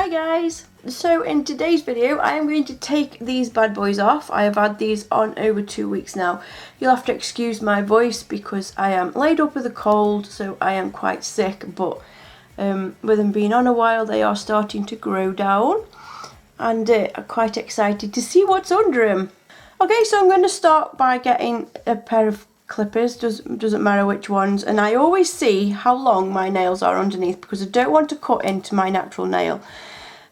Hi guys! So in today's video I am going to take these bad boys off. I have had these on over 2 weeks now. You'll have to excuse my voice because I am laid up with a cold, so I am quite sick, but with them being on a while they are starting to grow down and I'm quite excited to see what's under them. Okay, so I'm going to start by getting a pair of clippers, doesn't matter which ones, and I always see how long my nails are underneath because I don't want to cut into my natural nail.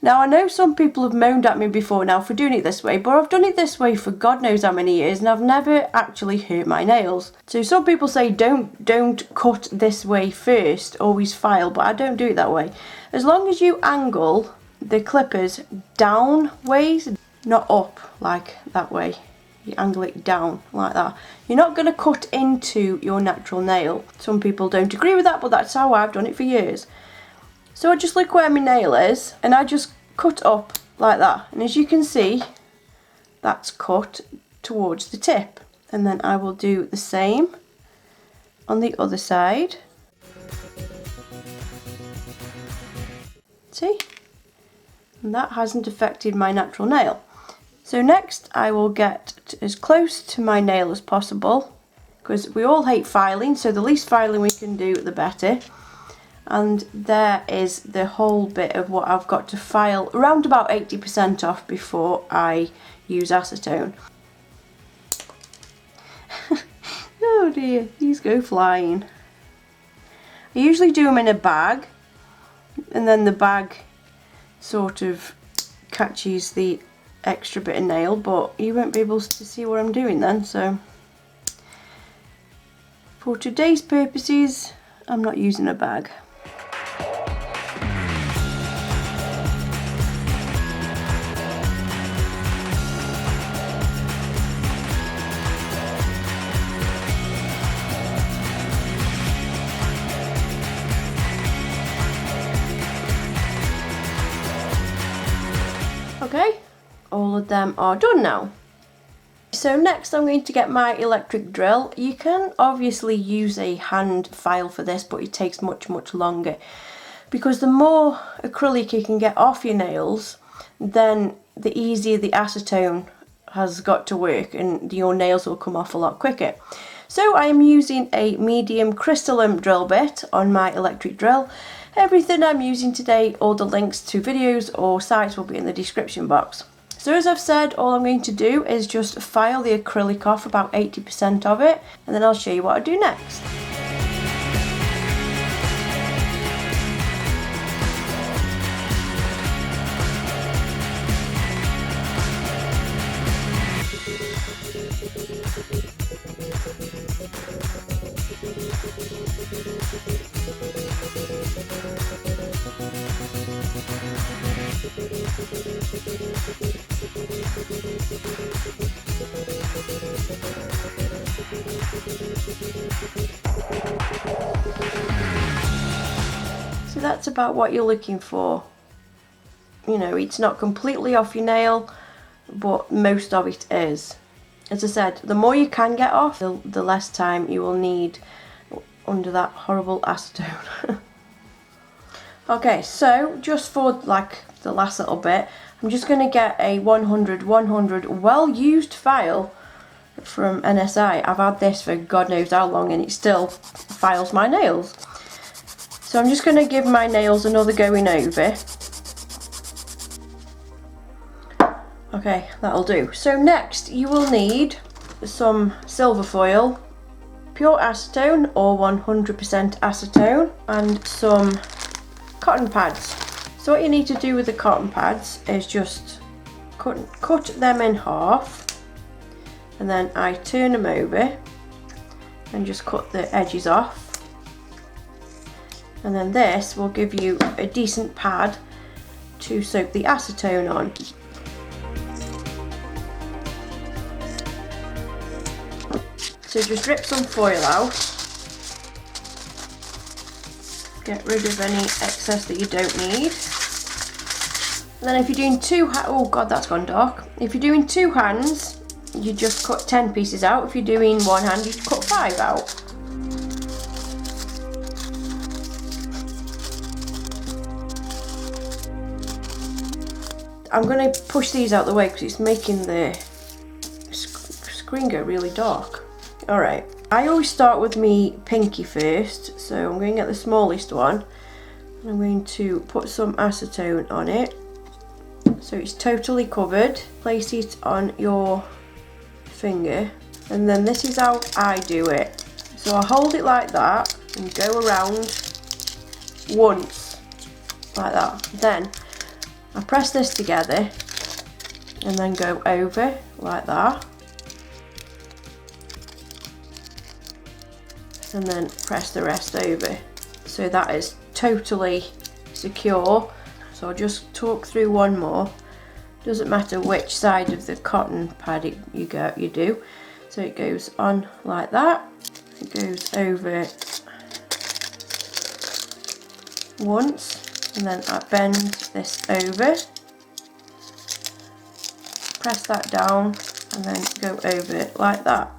Now I know some people have moaned at me before now for doing it this way, but I've done it this way for God knows how many years and I've never actually hurt my nails. So some people say don't cut this way first, always file, but I don't do it that way. As long as you angle the clippers down ways, not up like that way. You angle it down like that. You're not going to cut into your natural nail. Some people don't agree with that, but that's how I've done it for years. So I just look where my nail is and I just cut up like that. And as you can see, that's cut towards the tip. And then I will do the same on the other side. See? And that hasn't affected my natural nail. So next I will get as close to my nail as possible because we all hate filing, so the least filing we can do the better. And there is the whole bit of what I've got to file around about 80% off before I use acetone. Oh dear, these go flying. I usually do them in a bag and then the bag sort of catches the extra bit of nail, but you won't be able to see what I'm doing then, so for today's purposes I'm not using a bag. Okay, all of them are done now. So next I'm going to get my electric drill. You can obviously use a hand file for this, but it takes much longer because the more acrylic you can get off your nails, then the easier the acetone has got to work and your nails will come off a lot quicker. So I am using a medium crystalline drill bit on my electric drill. Everything I'm using today, all the links to videos or sites will be in the description box. So as I've said, all I'm going to do is just file the acrylic off about 80% of it, and then I'll show you what I do next. So that's about what you're looking for. You know, it's not completely off your nail, but most of it is. As I said, the more you can get off, the less time you will need under that horrible acetone. Okay, so just for like the last little bit, I'm just going to get a 100 well-used file from NSI. I've had this for God knows how long and it still files my nails. So I'm just going to give my nails another going over. Okay, that'll do. So next you will need some silver foil, pure acetone or 100% acetone, and some cotton pads. So what you need to do with the cotton pads is just cut them in half, and then I turn them over and just cut the edges off. And then this will give you a decent pad to soak the acetone on. So just rip some foil out, get rid of any excess that you don't need. And then if you're doing oh god, that's gone dark. If you're doing two hands, you just cut 10 pieces out. If you're doing one hand, you cut 5 out. I'm going to push these out the way because it's making the screen go really dark. Alright, I always start with me pinky first, so I'm going to get the smallest one and I'm going to put some acetone on it so it's totally covered. Place it on your finger, and then this is how I do it. So I hold it like that and go around once like that. Then I press this together and then go over like that, and then press the rest over. So that is totally secure. So I'll just talk through one more. Doesn't matter which side of the cotton pad you do. So it goes on like that. It goes over once, and then I bend this over, press that down, and then go over it like that.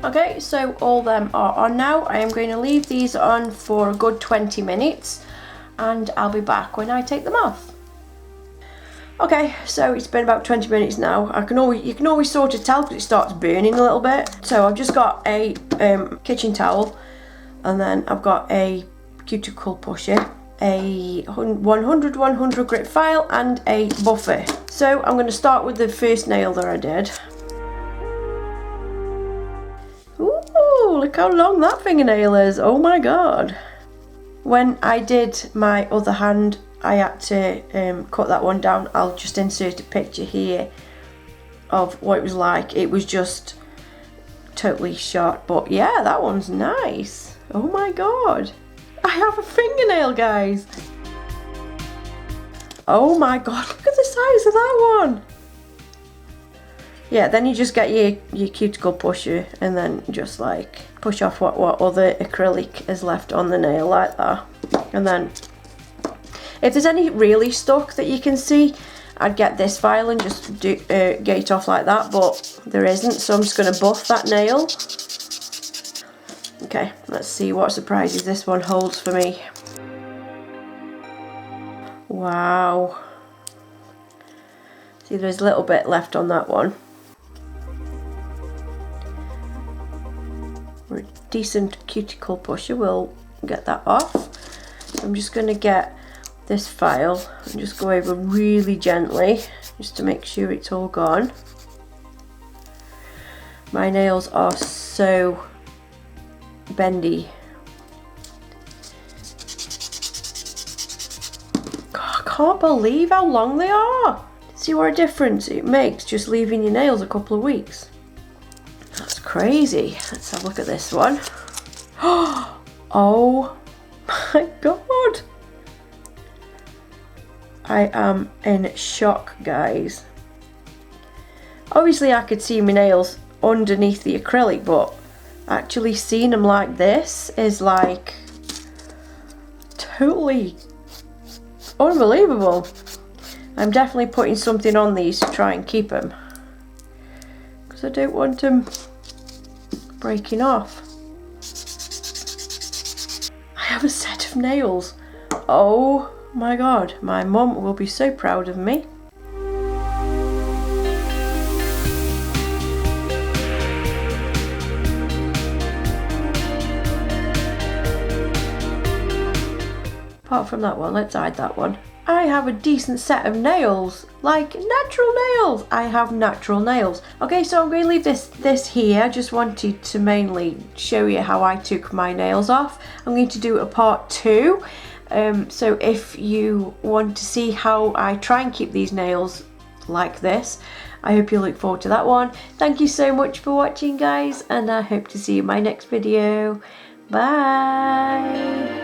Okay, so all them are on now. I am going to leave these on for a good 20 minutes and I'll be back when I take them off. Okay, so it's been about 20 minutes now. You can always sort of tell because it starts burning a little bit. So I've just got a kitchen towel, and then I've got a cuticle pusher, a 100 grit file, and a buffer. So I'm going to start with the first nail that I did. Ooh, look how long that fingernail is. Oh my god. When I did my other hand, I had to cut that one down. I'll just insert a picture here of what it was like. It was just totally short, but yeah, that one's nice. Oh my god. I have a fingernail, guys. Oh my god, look at the size of that one. Yeah, then you just get your cuticle pusher and then just like push off what other acrylic is left on the nail like that. And then if there's any really stuck that you can see, I'd get this file and just get it off like that, but there isn't, so I'm just going to buff that nail. Okay, let's see what surprises this one holds for me. Wow. See, there's a little bit left on that one. A decent cuticle pusher will get that off. So I'm just going to get this file and just go over really gently just to make sure it's all gone. My nails are so bendy. God, I can't believe how long they are. See what a difference it makes just leaving your nails a couple of weeks. That's crazy. Let's have a look at this one. Oh my god. I am in shock, guys. Obviously I could see my nails underneath the acrylic, but actually seeing them like this is like totally unbelievable. I'm definitely putting something on these to try and keep them because I don't want them breaking off. I have a set of nails. Oh my god, my mum will be so proud of me. Apart from that one, let's hide that one. I have a decent set of nails, like natural nails. I have natural nails. Okay, so I'm going to leave this here. I just wanted to mainly show you how I took my nails off. I'm going to do a part 2. So if you want to see how I try and keep these nails like this. I hope you look forward to that one. Thank you so much for watching, guys, and I hope to see you in my next video. Bye.